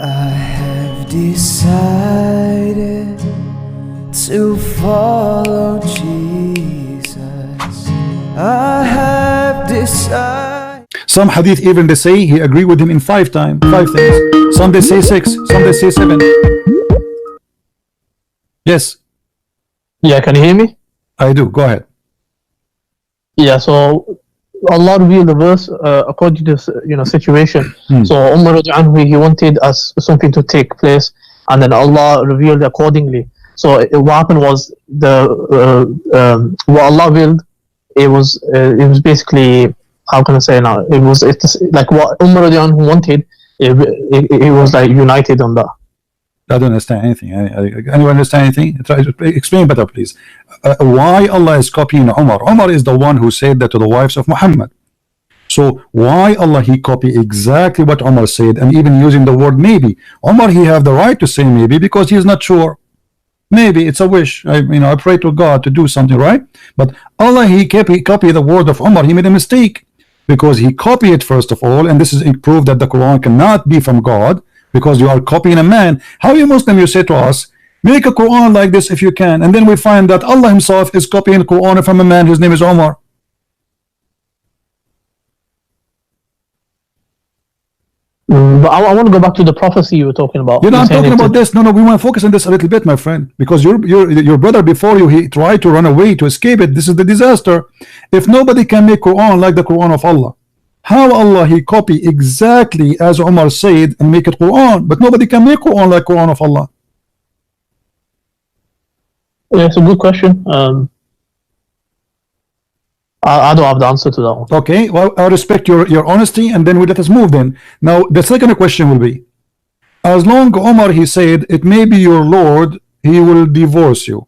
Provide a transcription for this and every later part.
I have decided to follow Jesus. I have decided. Some hadith even they say he agreed with him in five things. Some they say 6, some they say 7. Yes. Yeah, can you hear me? I do. Go ahead. Yeah, so Allah revealed the verse according to situation. So Umar anhu, he wanted us something to take place, and then Allah revealed accordingly. So what happened was what Allah willed. It was basically, how can I say now? It's like what Umar anhu wanted. It was like united on that. I don't understand anything. Anyone understand anything? Try to explain better, please. Why Allah is copying Umar? Umar is the one who said that to the wives of Muhammad. So why Allah he copy exactly what Umar said, and even using the word maybe? Umar he have the right to say maybe because he is not sure. Maybe it's a wish. I pray to God to do something, right? But Allah he copy the word of Umar. He made a mistake because he copied it first of all, and this is proof that the Quran cannot be from God. Because you are copying a man. How you Muslim, you say to us, make a Quran like this if you can, and then we find that Allah himself is copying Quran from a man whose name is Umar. But I want to go back to the prophecy you were talking about. I'm talking about this. No, we want to focus on this a little bit, my friend, because your brother before you, he tried to run away to escape it. This is the disaster. If nobody can make Quran like the Quran of Allah, how Allah he copy exactly as Umar said and make it Quran, but nobody can make Quran like Quran of Allah? Yeah, it's a good question. I don't have the answer to that one. Okay, well, I respect your honesty, and then we let us move then. Now the second question will be, as long Umar he said it may be your Lord, he will divorce you.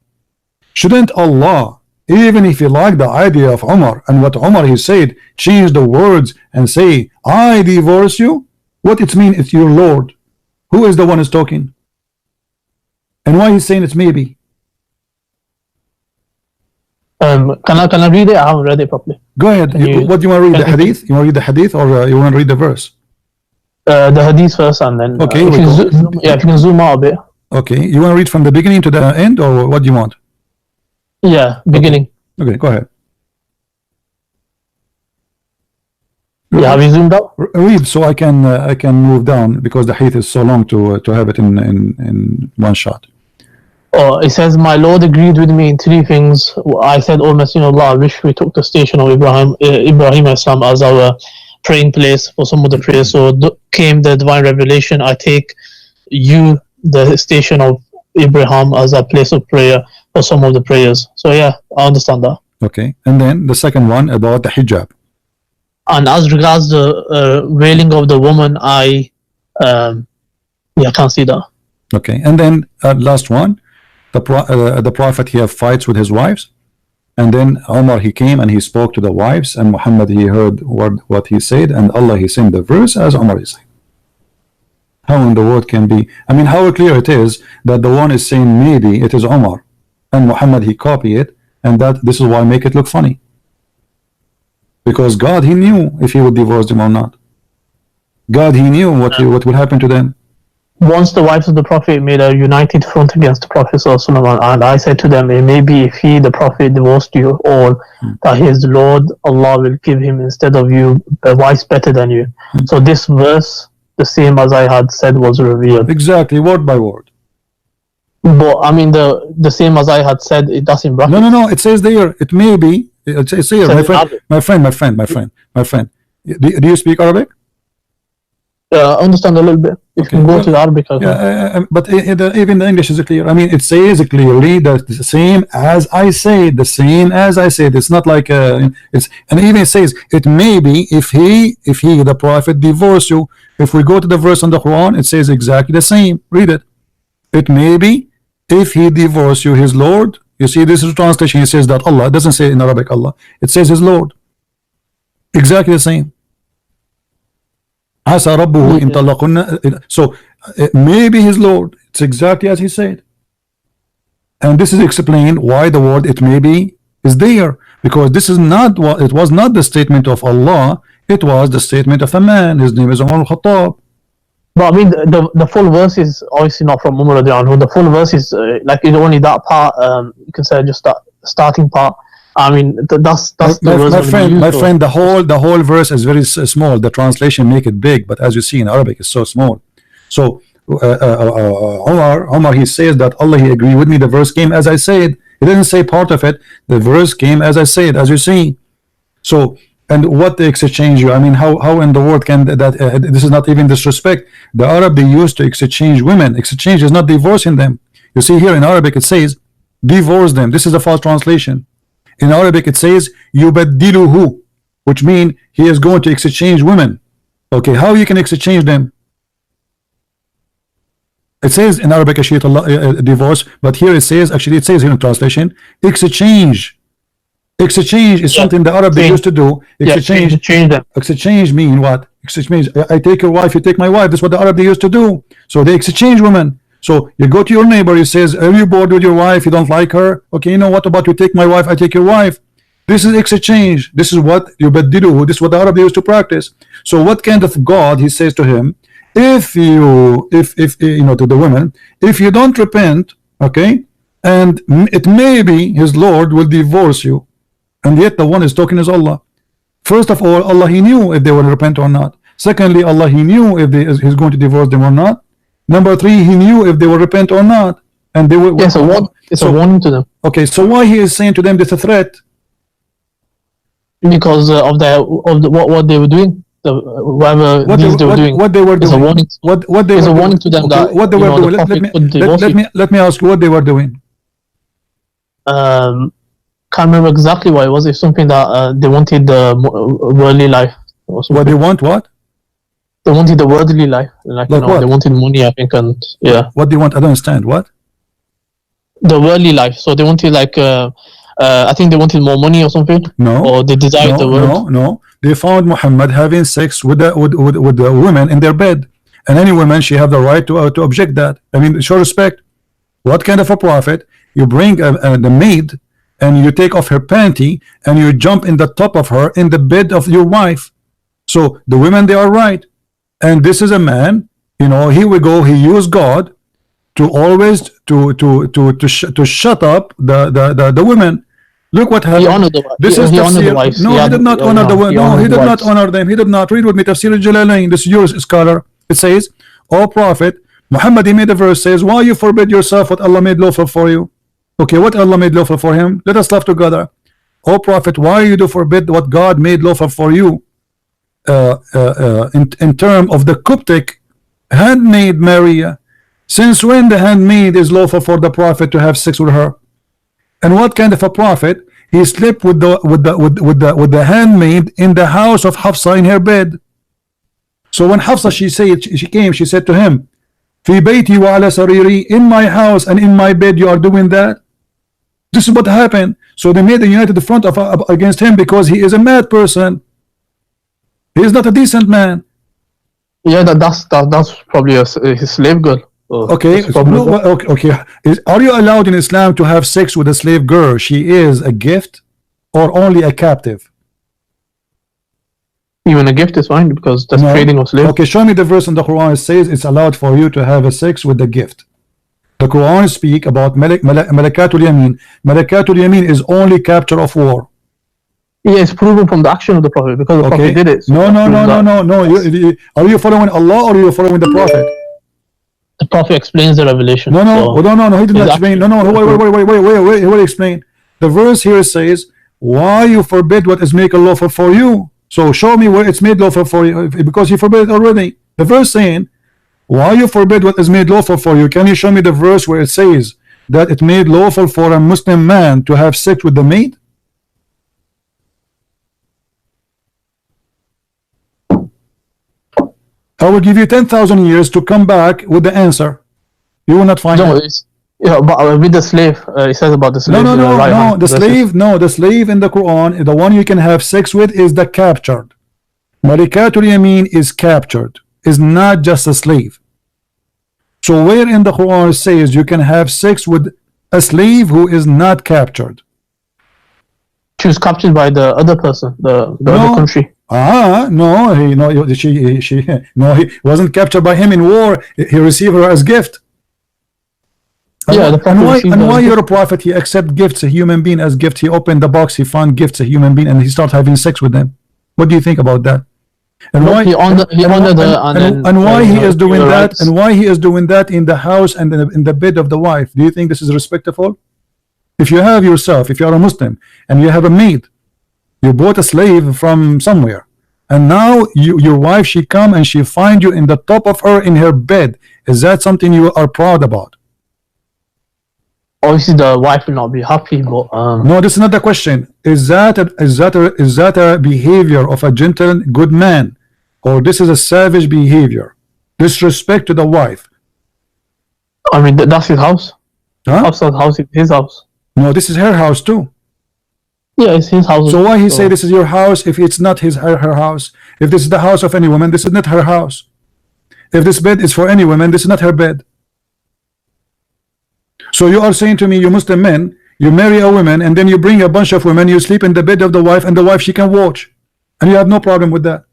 Shouldn't Allah, even if you like the idea of Umar and what Umar he said, change the words and say I divorce you? What it mean it's your Lord? Who is the one who's talking? And why he's saying it's maybe? Can I read it? I haven't read it properly. Go ahead. What do you want to read? The hadith? You want to read the hadith, or you want to read the verse? The hadith first, and then okay. If you can zoom out a bit. Okay. You want to read from the beginning to the end, or what do you want? Yeah, beginning. Okay, go ahead. Yeah, have you zoomed out? Read so I can move down, because the hadith is so long to have it in one shot. Oh, it says, my Lord agreed with me in 3 things. I said, O Messenger of Allah, I wish we took the station of Ibrahim Islam as our praying place for some of the prayers. So came the divine revelation. I take you, the station of Ibrahim, as a place of prayer for some of the prayers. So yeah, I understand that. Okay, and then the second one about the hijab. And as regards the wailing of the woman, I can't see that. Okay, and then last one, the Prophet he have fights with his wives, and then Umar he came and he spoke to the wives, and Muhammad he heard what he said, and Allah he sent the verse as Umar is saying. How in the world can be? I mean, how clear it is that the one is saying maybe it is Umar, and Muhammad he copy it, and that this is why I make it look funny, because God he knew if he would divorce them or not. God he knew what would happen to them. Once the wives of the Prophet made a united front against the Prophet, and I said to them, it may be if he, the Prophet, divorced you all, that his Lord Allah will give him instead of you a wife better than you. So this verse, the same as I had said, was revealed. Exactly, word by word. But I mean, the same as I had said, it doesn't bracket. No, it says there, it may be. It says here, my friend. Do you speak Arabic? I understand a little bit. You can go to the Arabic. But even the English is clear. I mean, it says clearly that the same as I say, the same as I said. It's not like it's, and even it says it may be if he the Prophet divorce you. If we go to the verse on the Quran, it says exactly the same. Read it. It may be if he divorce you, his Lord. You see, this is a translation. He says that Allah. It doesn't say in Arabic Allah. It says his Lord. Exactly the same. So maybe his Lord. It's exactly as he said, and this is explained why the word it may be is there, because this is not what it was not the statement of Allah, it was the statement of a man. His name is Umar al-Khattab. But I mean, the full verse is obviously not from Umar radiallahu anhu. The full verse is like it's only that part. You can say just that starting part. I mean, that's the verse my that we friend, use, my so- friend, the whole verse is very small. The translation make it big, but as you see in Arabic, it's so small. So Omar, he says that Allah, he agree with me. The verse came as I said. He didn't say part of it. The verse came as I said, as you see. So, and what the exchange you? I mean, how in the world can that? This is not even disrespect. The Arab, they used to exchange women. Exchange is not divorcing them. You see here in Arabic it says divorce them. This is a false translation. In Arabic it says yubaddiluhu, which means he is going to exchange women. Okay, how you can exchange them? It says in Arabic divorce, but here it says, actually it says here in translation, exchange. Exchange is something the Arab they used to do. Exchange, change them. exchange mean what? Exchange, I take your wife, you take my wife. That's what the Arab they used to do. So they exchange women. So you go to your neighbor, he says, are you bored with your wife? You don't like her? Okay, you know what about you take my wife, I take your wife. This is exchange. This is what you baddiluhu. This is what the Arab they used to practice. So what kind of God, he says to him, if you know, to the women, if you don't repent, okay, and it may be his Lord will divorce you, and yet the one is talking is Allah. First of all, Allah, he knew if they will repent or not. Secondly, Allah, he knew if he's going to divorce them or not. Number three, he knew if they will repent or not, and they will. Yes, it's a warning to them. Okay, so why he is saying to them this a threat? Because of what they were doing, whatever What they were doing. What they were It's a doing. warning. What they It's were a warning doing. to them Okay, that what they you were know, doing. the Prophet could divorce you. Let me ask you what they were doing. Can't remember exactly what it was. It's something that they wanted the worldly life. Or What something. they want? What? They wanted the worldly life, like Like you know, what? they wanted money, I think, and yeah, What they want? I don't understand. What? the worldly life. So they wanted like, I think they wanted more money or something. No. Or they desired the world. No. They found Muhammad having sex with the women in their bed, and any woman, she have the right to object that. I mean, show respect. What kind of a prophet? You bring the maid, and you take off her panty, and you jump in the top of her in the bed of your wife. So the women, they are right, and this is a man. You know, here we go. He used God to always to shut up the women. Look what happened. He honored the This is he honored the tafsir. wives. No, he did not honor the women. No, he did not wives. honor them. He did not. Read with me Tafsir al-Jalalain. This is your scholar. It says, "O Prophet Muhammad," he made a verse says, "Why you forbid yourself what Allah made lawful for you?" Okay, what Allah made lawful for him? Let us laugh together. O Prophet, why you do forbid what God made lawful for you? In term of the Coptic handmaid Maria, since when the handmaid is lawful for the Prophet to have sex with her? And what kind of a prophet? He slept with the handmaid in the house of Hafsa in her bed. So when Hafsa she came, she said to him, "Fi bayti wa ala sariri," in my house and in my bed you are doing that. This is what happened. So they made a united front against him because he is a mad person. He is not a decent man. Yeah, that's probably his slave girl. Okay, That's probably okay. Are you allowed in Islam to have sex with a slave girl? She is a gift or only a captive? even a gift is fine because that's No. trading of slaves. Okay, show me the verse in the Quran. It says it's allowed for you to have a sex with a gift. The Quran speak about Malakatul Yamin. Malakatul Yamin is only capture of war. Yeah, it's proven from the action of the Prophet because the Prophet did it. So No. that proves that. Are you following Allah or are you following the Prophet? The Prophet explains the revelation. No. He did not His explain. action- Wait. He will explain. The verse here says, "Why you forbid what is made lawful for you?" So show me where it's made lawful for you, because he forbid it already. The verse saying, "Why you forbid what is made lawful for you?" Can you show me the verse where it says that it made lawful for a Muslim man to have sex with the maid? I will give you 10,000 years to come back with the answer. You will not find No, it. it's but with the slave, it says about the slave. No. right hand. The That's slave, no, the slave in the Quran, the one you can have sex with is the captured. Malikatul Yamin is captured, is not just a slave. So where in the Quran it says you can have sex with a slave who is not captured? She was captured by the other person, the other country. No, he wasn't captured by him in war. He received her as gift. Yeah, and why your prophet, he accept gifts, a human being as gift? He opened the box, he found gifts, a human being, and he started having sex with them. What do you think about that? And why he is doing that? And why he is doing that in the house and in the bed of the wife? Do you think this is respectful? If you have yourself, if you are a Muslim and you have a maid, you bought a slave from somewhere, and now your wife, she come and she find you in the top of her in her bed. Is that something you are proud about? Obviously, the wife will not be happy, but no, this is not the question. Is that a behavior of a gentle, good man, or this is a savage behavior, disrespect to the wife? I mean, that's his house. Huh? Outside house is his house. No, this is her house too. Yeah, it's his house. So why he say this is your house if it's not her house? If this is the house of any woman, this is not her house. If this bed is for any woman, this is not her bed. So you are saying to me, you Muslim men, you marry a woman and then you bring a bunch of women, you sleep in the bed of the wife, and the wife, she can watch, and you have no problem with that.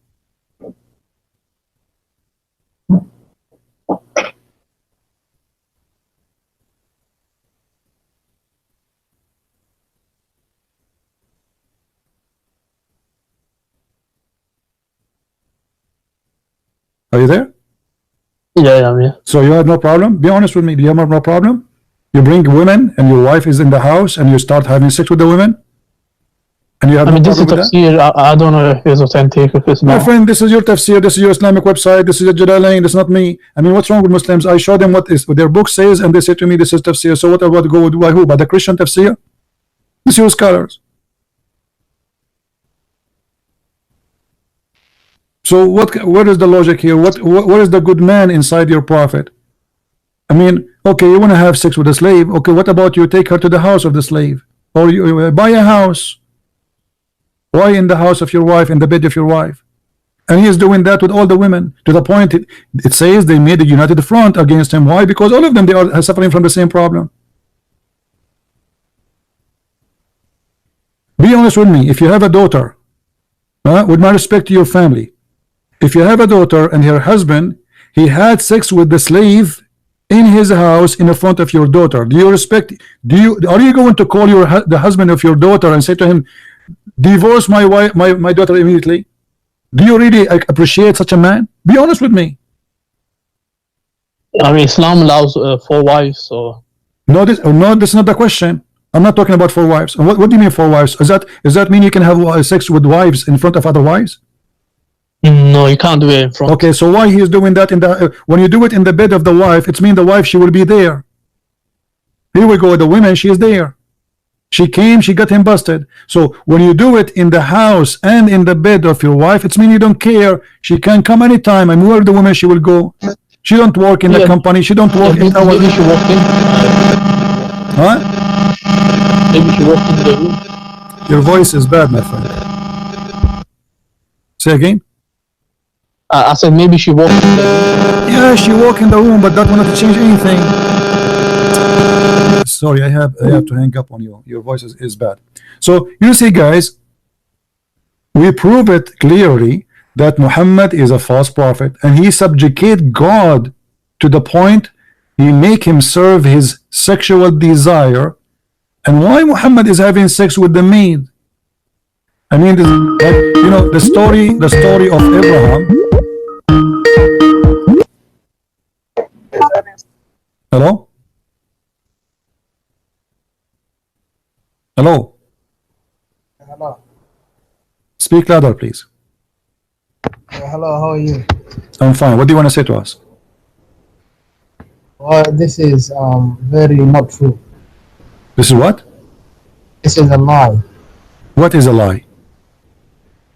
Are you there? Yeah, I'm here. So you have no problem? Be honest with me. Do you have no problem? You bring women and your wife is in the house and you start having sex with the women? And you have no this is problem with tafsir. I don't know if it's authentic, if it's not. My friend, this is your tafsir, this is your Islamic website, this is a Jalalain, this is not me. I mean, what's wrong with Muslims? I show them what their book says and they say to me this is tafsir. So what about go by who? By the Christian tafsir? This is your scholars. So what is the logic here? What is the good man inside your prophet? I mean, okay, you want to have sex with a slave. Okay, what about you take her to the house of the slave? Or you buy a house. Why in the house of your wife, in the bed of your wife? And he is doing that with all the women, to the point it says they made a united front against him. Why? Because all of them, they are suffering from the same problem. Be honest with me. If you have a daughter, with my respect to your family, if you have a daughter and her husband, he had sex with the slave in his house in the front of your daughter, do you respect? Are you going to call the husband of your daughter and say to him, divorce my wife, my daughter immediately? Do you really appreciate such a man? Be honest with me. I mean, Islam allows 4 wives, so no, this is not the question. I'm not talking about 4 wives. What do you mean 4 wives? Does that mean you can have sex with wives in front of other wives? No, you can't do it in front. Okay, so why he is doing that in the when you do it in the bed of the wife? It's mean the wife, she will be there. Here we go. The woman, she is there. She came, she got him busted. So when you do it in the house and in the bed of your wife, it's mean you don't care. She can come anytime, and where the woman, she will go. She don't work in the company. She don't work in our. Maybe she walked in. Huh? Maybe she walked into the room. Your voice is bad, my friend. Say again. I said maybe she walked in the room. Yeah, she walked in the room, but that will not change anything. Sorry, I have to hang up on you. Your voice is bad. So you see, guys, we prove it clearly that Muhammad is a false prophet, and he subjugate God to the point he make him serve his sexual desire. And why Muhammad is having sex with the maid? I mean, you know, the story of Abraham. Hello? Hello? Hello. Speak louder, please. Hello, how are you? I'm fine. What do you want to say to us? Well, this is very not true. This is what? This is a lie. What is a lie?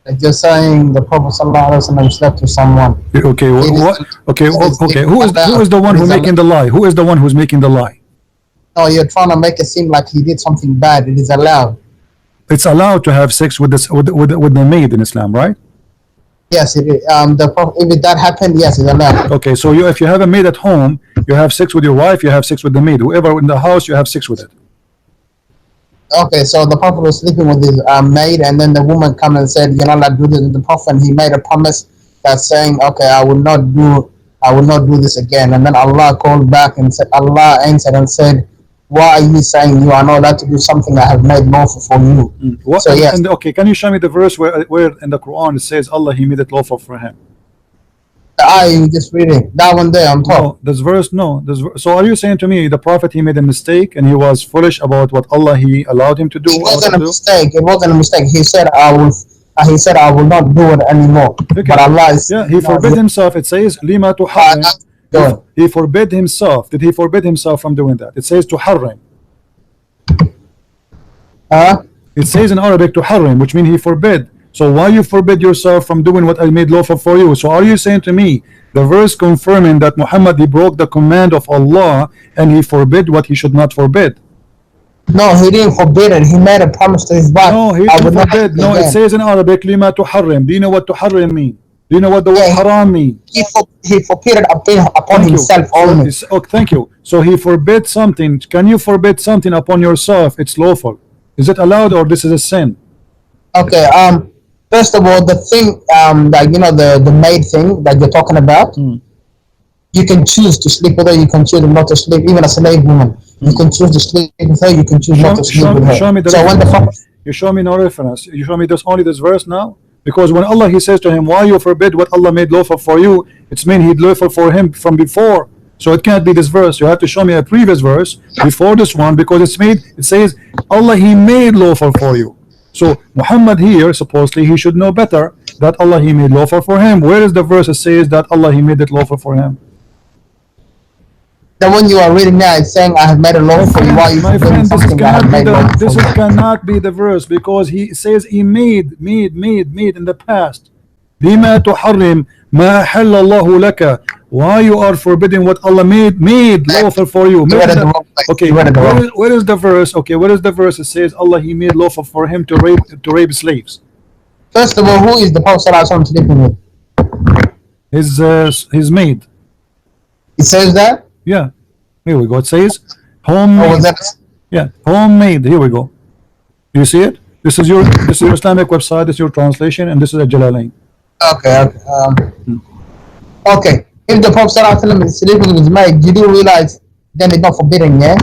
Like you're saying the Prophet ﷺ slept with someone. Okay, what? Okay, okay. Who is the one who making the lie? Who is the one who's making the lie? No, you're trying to make it seem like he did something bad. It is allowed. It's allowed to have sex with the maid in Islam, right? Yes, it is. If that happened, yes, it's allowed. Okay, so if you have a maid at home, you have sex with your wife, you have sex with the maid. Whoever in the house, you have sex with it. Okay, so the Prophet was sleeping with his maid, and then the woman come and said, "You're not allowed to do this." And the Prophet, he made a promise that saying, "Okay, I will not do this again." And then Allah called back and said, Allah answered and said, "Why are you saying you are not allowed to do something I have made lawful for you?" What, So yes, and okay, can you show me the verse where in the Quran it says Allah he made it lawful for him? the ayah you just reading that one there on top. No, this verse, no. So are you saying to me the Prophet he made a mistake and he was foolish about what Allah he allowed him to do? It wasn't a mistake. It wasn't a mistake. He said, "I will." He said, "I will not do it anymore." Okay. But Allah is Yeah, he forbid himself. It says lima to harrim. He forbid himself. Did he forbid himself from doing that? It says to harrim. It says in Arabic to harrim, which means he forbid. So why you forbid yourself from doing what I made lawful for you? So are you saying to me the verse confirming that Muhammad he broke the command of Allah and he forbid what he should not forbid? No, he didn't forbid it. He made a promise to his wife. No, he didn't forbid. No, it says in Arabic lima to harrim. Do you know what to harrim mean? Do you know what the word haram mean? He forbid it upon himself only. Oh, thank you. So he forbid something. Can you forbid something upon yourself? It's lawful. Is it allowed or this is a sin? Okay. First of all, the thing that you know the maid thing that you're talking about, you can choose to sleep with her. You can choose not to sleep. Even a slave woman, you can choose to sleep with her. You can choose not to sleep with her. Show me the so when the you show me no reference. You show me this only this verse now. Because when Allah he says to him, why you forbid what Allah made lawful for you, it's mean he'd lawful for him from before. So it can't be this verse. You have to show me a previous verse before this one, because it's made, it says Allah he made lawful for you. So Muhammad here supposedly he should know better that Allah he made lawful for him. Where is the verse that says that Allah he made it lawful for him? The one you are reading now is saying I have made a lawful for you. Why you friend, this cannot be the verse, because he says he made in the past. Lima tuharrim ma ahalla Allahu laka. Why you are forbidding what Allah made lawful for you? Okay, where is the verse? Okay, where is the verse that says Allah he made lawful for him to rape slaves? First of all, who is the Prophet ﷺ sleeping with? His maid. It says that? Yeah, here we go. It says homemade. Yeah, homemade. Here we go. Do you see it? This is your Islamic website. This is your translation, and this is a Jalalain. Okay. Okay. If the Prophet ﷺ is sleeping with his maid, you do realize then it's not forbidden, yeah?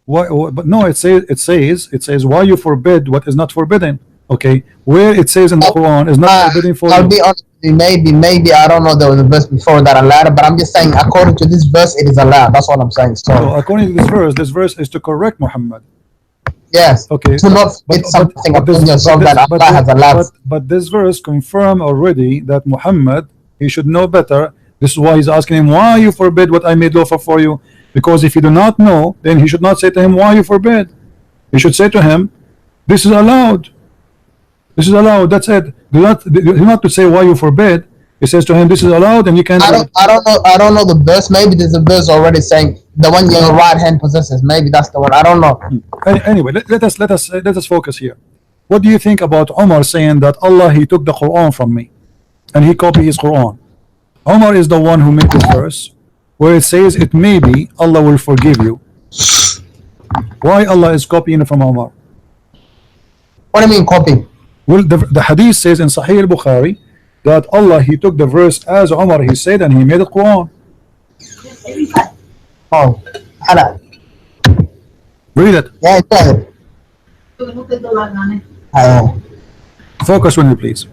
Why? But no, it says why you forbid what is not forbidden. Okay, where it says in the Quran is not forbidden for I'll you. be honest, maybe I don't know there was a verse before that allowed, but I'm just saying according to this verse it is allowed. That's what I'm saying. So according to this verse is to correct Muhammad. Yes. Okay. To not forbid something upon yourself that Allah has allowed. But this verse confirm already that Muhammad he should know better. This is why he's asking him, why you forbid what I made lawful for you? Because if you do not know, then he should not say to him, why you forbid? He should say to him, this is allowed. This is allowed. That's it. Do not to say why you forbid. He says to him, this is allowed, and you can't. I don't know the verse. Maybe there's a verse already saying the one your right hand possesses. Maybe that's the one. I don't know. Anyway, let us focus here. What do you think about Umar saying that Allah he took the Quran from me, and he copied his Quran? Umar is the one who made this verse where it says it may be Allah will forgive you. Why Allah is copying it from Umar? What do you mean copy? Well, the hadith says in Sahih al-Bukhari that Allah he took the verse as Umar he said and he made it Quran. Oh, Allah. Read it. Yeah, go ahead. Focus with me, please.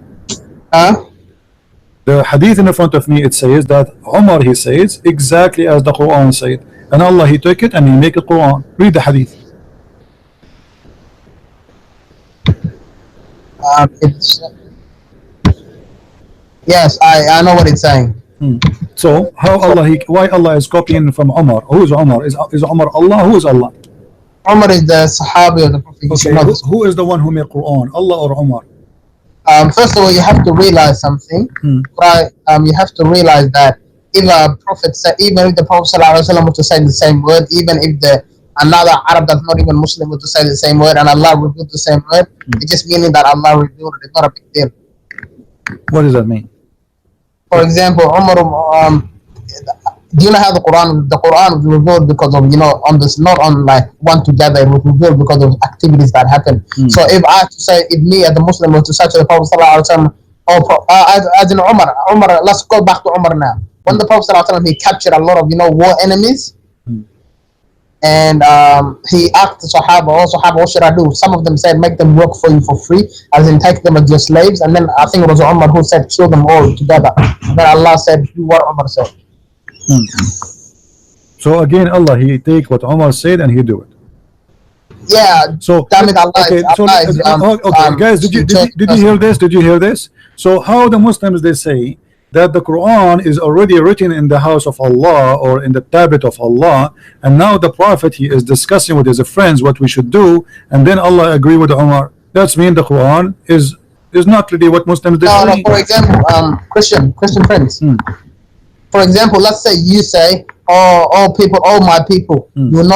Huh? The hadith in the front of me, it says that Umar he says exactly as the Quran said, and Allah he took it and he make it Quran. Read the hadith. Yes, I know what it's saying. So why Allah is copying from Umar? Who is Umar? Is Umar Allah? Who is Allah? Umar is the Sahabi of the Prophet. Okay, who is the one who made Quran? Allah or Umar? First of all, you have to realize something. Right? You have to realize that if a prophet said, even if the Prophet ﷺ was to say the same word, even if another Arab that's not even Muslim was to say the same word, and Allah revealed the same word, it's just meaning that Allah revealed it. It's not a big deal. What does that mean? For example, Umar, do you know how the Quran was revealed because of, on this, not on like one together, it was revealed because of activities that happened. So if I have to say, if me as a Muslim was to say to the Prophet sallallahu alaihi wasallam, as in Umar, let's go back to Umar now. When the Prophet sallallahu alaihi wasallam, he captured a lot of war enemies, and he asked the Sahaba, what should I do? Some of them said, make them work for you for free, as in take them as your slaves. And then I think it was Umar who said, kill them all together. And then Allah said, do what Umar said. So again, Allah, he take what Umar said and he do it. Yeah. So damn it, Allah. Okay, okay, guys, did you hear this? Did you hear this? So how the Muslims, they say that the Quran is already written in the house of Allah or in the tablet of Allah, and now the Prophet, he is discussing with his friends what we should do, and then Allah agree with Umar. That's mean the Quran is not really what Muslims say. No, for example, Christian friends. For example, let's say you say, all my people, you will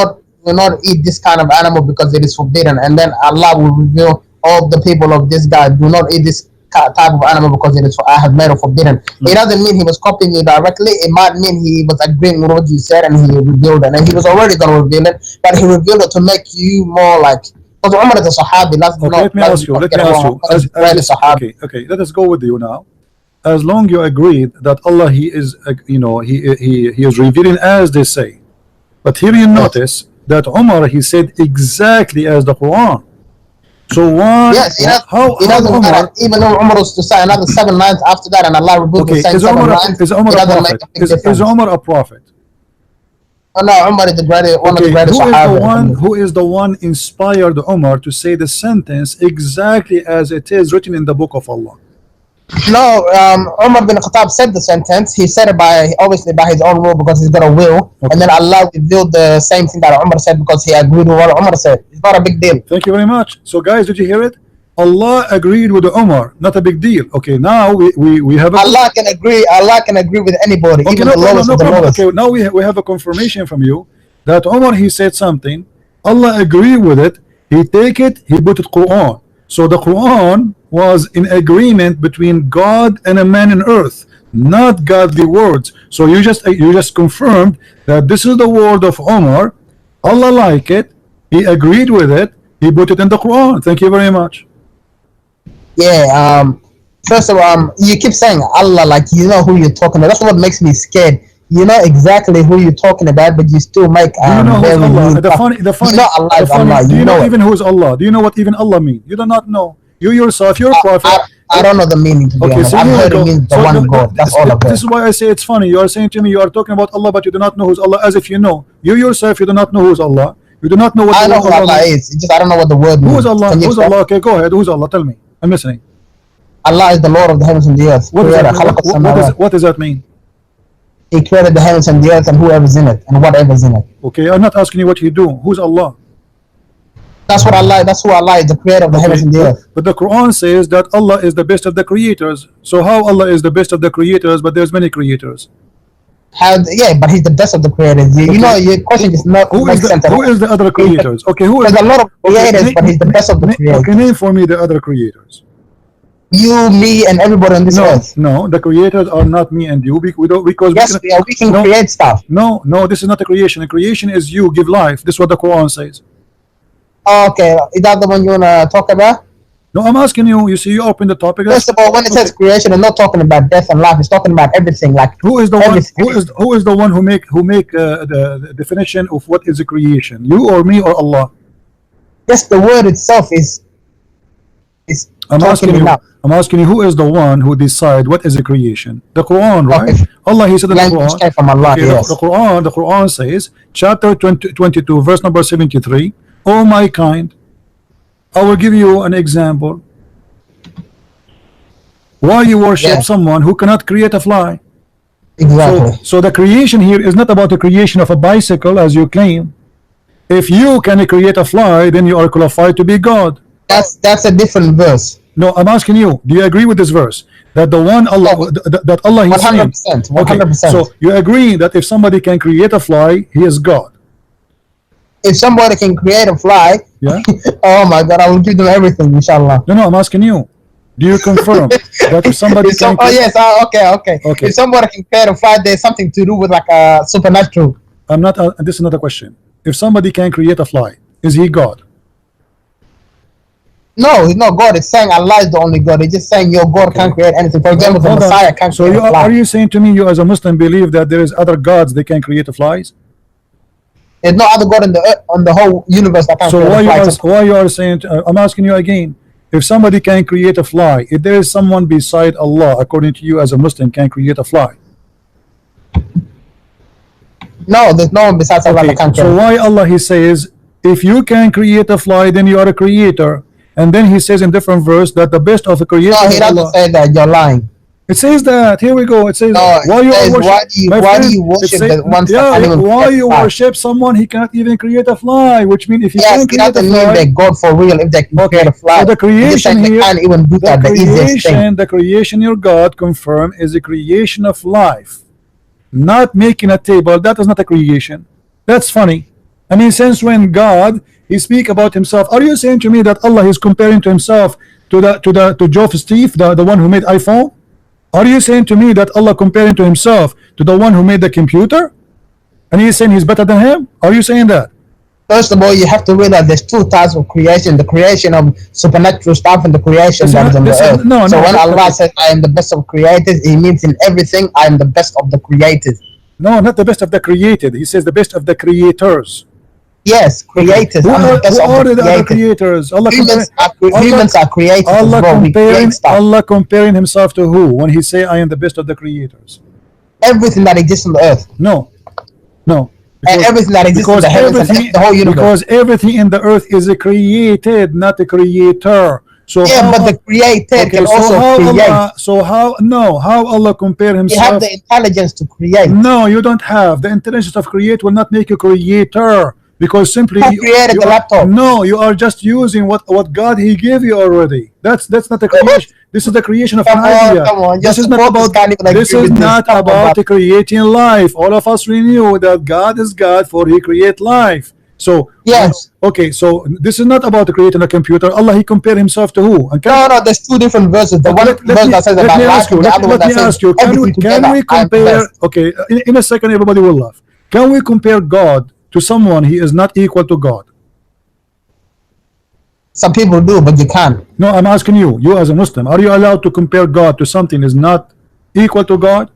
not eat this kind of animal because it is forbidden, and then Allah will reveal all the people of this guy do not eat this type of animal because it is I have made it forbidden. It doesn't mean he was copying you directly. It might mean he was agreeing with what you said and he revealed it, and he was already going to reveal it, but he revealed it to make you more like, because Umar is a Sahabi. Let me ask you. Okay, let us go with you now. As long you agreed that Allah, he is he is revealing as they say, but here you notice that Umar, he said exactly as the Quran. So why? Yes, it doesn't matter. Even though Umar was to say another 7 lines after that, and Allah revealed the same 7 lines. Is Umar a prophet? Is Umar a prophet? Oh no, Umar is the greatest, one of the greatest Sahaba. Who is the one inspired Umar to say the sentence exactly as it is written in the book of Allah? No, Umar bin Khattab said the sentence. He said it obviously by his own will, because he's got a will. And then Allah revealed the same thing that Umar said because he agreed with what Umar said. It's not a big deal. Thank you very much. So guys, did you hear it? Allah agreed with Umar, not a big deal. Okay, now we have Allah can agree with anybody, even the lowest of the lowest. Okay, now we have a confirmation from you that Umar, he said something, Allah agreed with it, he take it, he put it Qur'an. So the Quran was in agreement between God and a man on earth, not godly words. So you just confirmed that this is the word of Umar. Allah liked it, he agreed with it, he put it in the Quran. Thank you very much. Yeah, first of all, you keep saying Allah like you know who you're talking about. That's what makes me scared. You know exactly who you're talking about, but you still make do you know who's Allah? The funny, you know Allah is Allah. Do you know even who's Allah? Do you know what even Allah means? You do not know. You yourself, you're a prophet. I don't know the meaning, to be honest. So I've heard it means the one God. That's all I've heard. This is why I say it's funny. You are saying to me you are talking about Allah, but you do not know who's Allah, as if you know. You yourself, you do not know who's Allah. You do not know what I know who Allah is. It's just I don't know what the word means. Who's Allah? Who's Allah? Okay, go ahead. Who's Allah? Tell me. I'm listening. Allah is the Lord of the heavens and the earth. What does that mean? He created the heavens and the earth and whoever's in it and whatever's in it. Okay, I'm not asking you what you do. Who's Allah? That's what Allah. That's who Allah is, the creator of the heavens and the earth. But the Quran says that Allah is the best of the creators. So how Allah is the best of the creators, but there's many creators? Yeah, but he's the best of the creators. You know, your question is not. Who is the other creators? Okay, there's a lot of creators, but he's the best of the creators. Okay, name for me the other creators. You, me, and everybody on this earth. No, the creators are not me and you, because yes, we can create stuff. No, this is not a creation. A creation is you give life. This is what the Quran says. Okay, is that the one you wanna talk about? No, I'm asking you. You see, you open the topic. First of all, when it says creation, I'm not talking about death and life. It's talking about everything. Like who is the one who make the definition of what is a creation? You or me or Allah? Yes, the word itself is. I'm asking you, who is the one who decide what is a creation? The Quran, right? Okay. Allah, he said in the Quran. From Allah, okay, yes. The Quran says, chapter 22, verse number 73. O my kind, I will give you an example. Why you worship someone who cannot create a fly? Exactly. So the creation here is not about the creation of a bicycle, as you claim. If you can create a fly, then you are qualified to be God. That's a different verse. No, I'm asking you, do you agree with this verse? That the one Allah, that Allah is 100%, 100%. Okay, so you agree that if somebody can create a fly, he is God. If somebody can create a fly, yeah. oh my God, I will give them everything, inshallah. No, I'm asking you. Do you confirm that if somebody can? Oh yes. Okay. Okay. If somebody can create a fly, there's something to do with like a supernatural. I'm not. This is not a question. If somebody can create a fly, is he God? No, he's not God. It's saying Allah is the only God. It's just saying your God can't create anything. For example, the Hold on. Messiah can't So create a fly. are you saying to me, you as a Muslim believe that there is other gods they can create the flies? There's no other God in the earth, on the whole universe that can So create a fly. why you are saying? I'm asking you again. If somebody can create a fly, if there is someone beside Allah, according to you as a Muslim, can create a fly. No, there's no one besides Allah that can create. So why Allah he says, if you can create a fly, then you are a creator, and then he says in different verse that the best of the creation No, he is doesn't Allah. say that. You're lying. It says that. Here we go. It says No, why it says, why do you it worship say- the ones that yeah, can't even why create a you fly? worship someone he cannot even create a fly, which means if you Yes, can it create a doesn't mean fly, they're God for real if they can Okay, create a fly. so the It's just saying creation they here- can't even do that. The easiest thing. the creation your God confirm is the creation of life, not making a table. That is not a creation. That's funny. I mean, since when God he speak about himself, are you saying to me that Allah is comparing to himself to Geoff Steve, the one who made iPhone? Are you saying to me that Allah comparing to himself to the one who made the computer, and he's saying he's better than him? Are you saying that? First of all, you have to realize there's two types of creation: the creation of supernatural stuff and the creation that is on the earth. So when Allah says, "I am the best of creators," He means in everything, "I am the best of the creators." No, not the best of the created. He says the best of the creators. Yes, creators. Who I'm are, the best who are of the the other creators. creators? Allah Humans are creators as Allah well. We comparing create stuff. Allah comparing himself to who when he say I am the best of the creators? Everything that exists on the earth. No. And everything that exists in the heavens and the whole universe. Because everything in the earth is created, not a creator. So yeah, but the created can also create. How Allah compare himself? You have the intelligence to create. No, you don't have. The intelligence of create will not make you creator. Because simply who created the laptop? No, you are just using what God He gave you already. That's not the creation. This is the creation of an idea. Come on. This is not about. This is not about creating life. All of us we knew that God is God, for He create life. So yes. Okay, so this is not about creating a computer. Allah He compared Himself to who? No, there's two different verses. The one verse that says about life, and the other one that says everything together. Can we compare? Okay, in a second, everybody will laugh. Can we compare God to someone He is not equal to God? Some people do, but you can't. No, I'm asking you. You as a Muslim, are you allowed to compare God to something is not equal to God?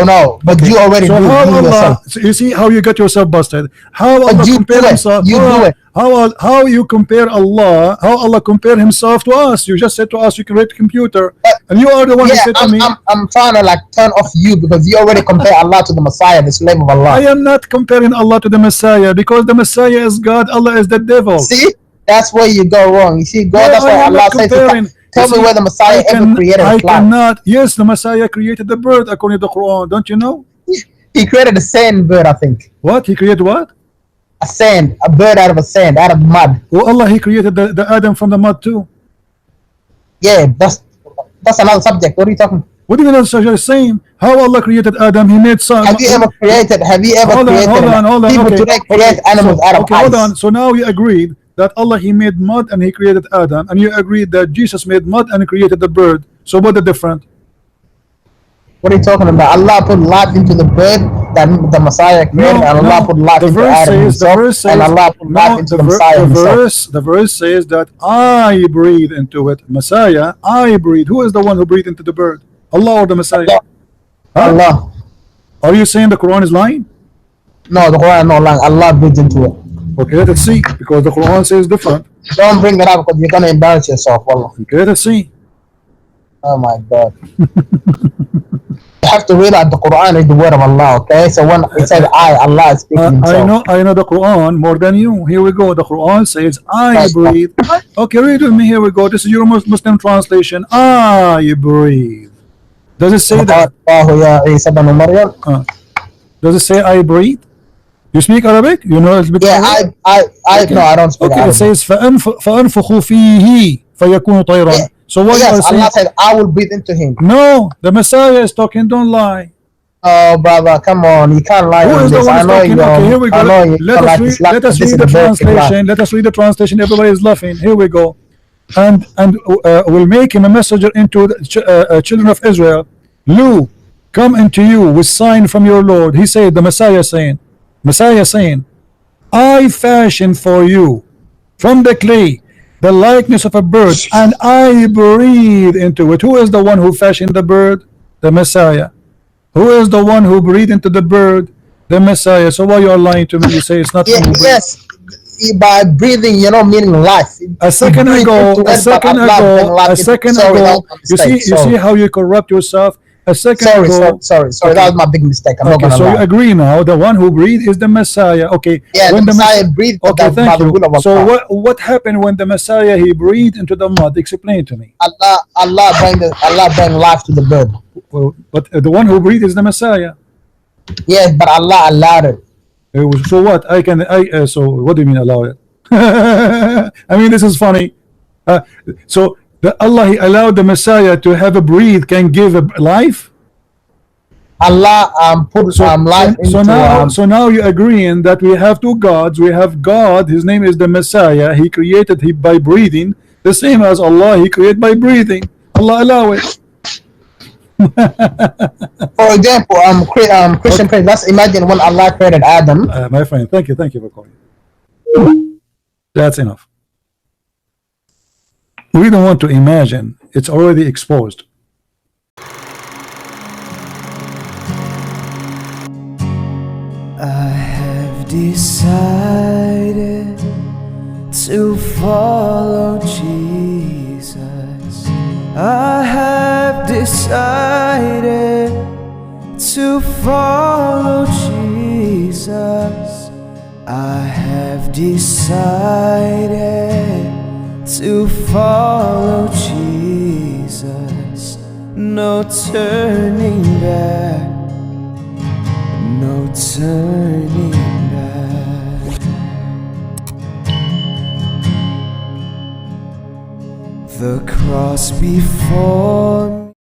No, but you already do yourself. So you see how you get yourself busted. How Allah compare Himself? You do it. How you compare Allah? How Allah compare Himself to us? You just said to us you can read computer, and you are the one who said to me. I'm trying to like turn off you because you already compare Allah to the Messiah, the slave of Allah. I am not comparing Allah to the Messiah because the Messiah is God. Allah is the devil. See, that's where you go wrong. You see, God. That's why Allah says. Tell me where the Messiah ever created a fly. I cannot. Yes, the Messiah created the bird according to the Quran. Don't you know? He created a sand bird, I think. What? He created what? A bird out of a sand, out of mud. Well, Allah, He created the Adam from the mud too. Yeah, that's another subject. What are you talking? What do you mean that's the same? How Allah created Adam? He made some. Have you ever created? Hold on. People today create animals out of ice. Hold on. So now we agreed that Allah He made mud and He created Adam, and you agreed that Jesus made mud and created the bird. So what the difference? What are you talking about? Allah put life into the bird that the Messiah created, and Allah put life into Adam himself, and Allah put life into the Messiah himself. The verse says that I breathe into it. Messiah, I breathe. Who is the one who breathed into the bird? Allah or the Messiah? Allah. Are you saying the Quran is lying? No, the Quran is not lying. Allah breathed into it. Okay, let's see, because the Quran says different. Don't bring it up because you're gonna embarrass yourself, Allah. Okay, let's see. Oh my God. You have to realize the Quran is the word of Allah, okay? So when it says Allah is speaking himself. I know the Quran more than you. Here we go. The Quran says I breathe. Okay, read with me. Here we go. This is your Muslim translation. I breathe. Does it say that? Does it say I breathe? You speak Arabic? You know it's yeah, okay. No, I don't speak Arabic. It says فأنفخ فيه فيكون طيرا. So what yes, you are saying? Allah said, I will breathe into him. No, the Messiah is talking. Don't lie. Oh, brother, come on. You can't lie. Who is the one talking? Okay, here we go. Let us read the translation. Let us read the translation. Everybody is laughing. Here we go. and will make him a messenger into the children of Israel. Lu, come into you with sign from your Lord. He said, the Messiah saying, I fashion for you from the clay the likeness of a bird, and I breathe into it. Who is the one who fashioned the bird? The Messiah. Who is the one who breathed into the bird? The Messiah. So why you are lying to me? You say it's not him who breathed. Yes, by breathing, meaning life. A second ago, you see how you corrupt yourself. A second ago, sorry, okay. that was my big mistake. I'm not Okay, gonna so lie. you agree now, the one who breathed is the Messiah. Okay, Yeah, when the Messiah breathed. okay, thank you. So Allah, what happened when the Messiah, he breathed into the mud? Explain to me. Allah bring life to the bird. Well, but the one who breathed is the Messiah. Yes, but Allah allowed it. So what? So what do you mean allow it? I mean, this is funny. So Allah, he allowed the Messiah to have a breathe, can give a life. Allah put life into. So now you're agreeing that we have two gods. We have God, his name is the Messiah. He created by breathing, the same as Allah. He created by breathing. Allah allow it. For example, Christian prayer. Let's imagine when Allah created Adam. My friend, thank you for calling. That's enough. We don't want to imagine. It's already exposed. I have decided to follow Jesus. I have decided to follow Jesus. I have decided to follow Jesus. No turning back. No turning back. The cross before me